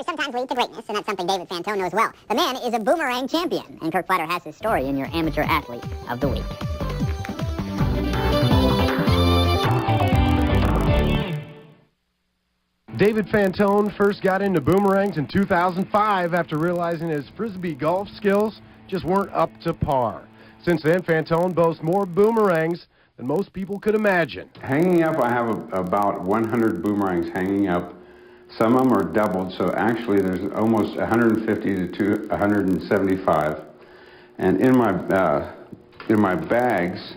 failures sometimes lead to greatness, and that's something David Fantone knows well. The man is a boomerang champion, and Kirk Flatter has his story in your Amateur Athlete of the Week. David Fantone first got into boomerangs in 2005 after realizing his Frisbee golf skills just weren't up to par. Since then, Fantone boasts more boomerangs than most people could imagine. Hanging up, I have about 100 boomerangs hanging up. Some of them are doubled, so actually there's almost 150 to 175. And in my bags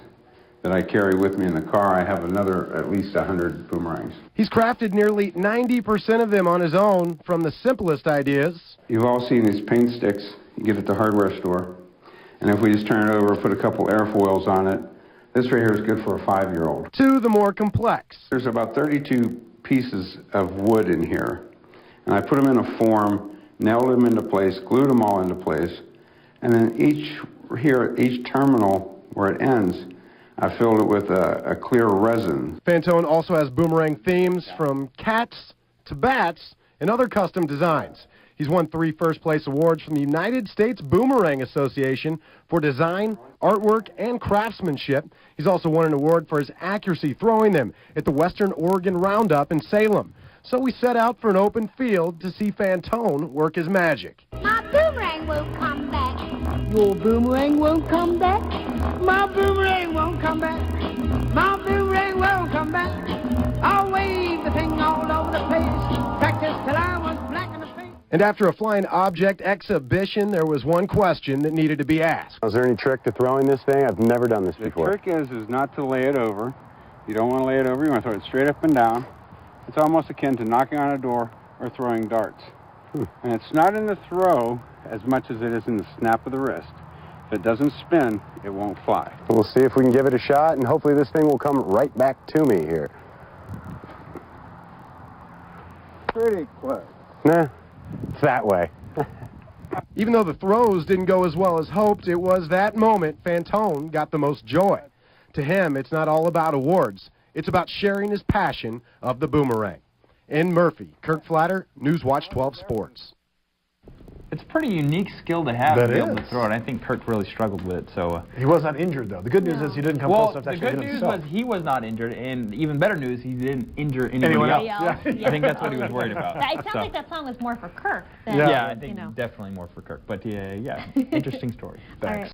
that I carry with me in the car, I have another at least 100 boomerangs. He's crafted nearly 90% of them on his own, from the simplest ideas. You've all seen these paint sticks you get at the hardware store. And if we just turn it over, put a couple airfoils on it, this right here is good for a 5-year-old. To the more complex. There's about 32 pieces of wood in here. And I put them in a form, nailed them into place, glued them all into place. And then each terminal where it ends, I filled it with a clear resin. Fantone also has boomerang themes from cats to bats and other custom designs. He's won 3 first-place awards from the United States Boomerang Association for design, artwork, and craftsmanship. He's also won an award for his accuracy throwing them at the Western Oregon Roundup in Salem. So we set out for an open field to see Fantone work his magic. My boomerang won't come back. Your boomerang won't come back. My boomerang won't come back. My boomerang won't come back. I'll wave the thing all over the place. Practice till I was black in the face. And after a flying object exhibition, there was one question that needed to be asked. Is there any trick to throwing this thing? I've never done this before. The trick is not to lay it over. You don't want to lay it over. You want to throw it straight up and down. It's almost akin to knocking on a door or throwing darts. And it's not in the throw as much as it is in the snap of the wrist. If it doesn't spin, it won't fly. We'll see if we can give it a shot, and hopefully this thing will come right back to me here. Pretty close. Nah, it's that way. Even though the throws didn't go as well as hoped, it was that moment Fantone got the most joy. To him, it's not all about awards. It's about sharing his passion of the boomerang. In Murphy, Kirk Flatter, Newswatch 12 Sports. It's a pretty unique skill to have to be able to throw it. I think Kirk really struggled with it. So he was not injured, though. The good news is he didn't come close enough to actually hit himself. The good news was he was not injured, and even better news, he didn't injure anyone else. Yeah. I think that's what he was worried about. It sounds like that song was more for Kirk than, yeah, I think definitely more for Kirk. But yeah, interesting story. Thanks.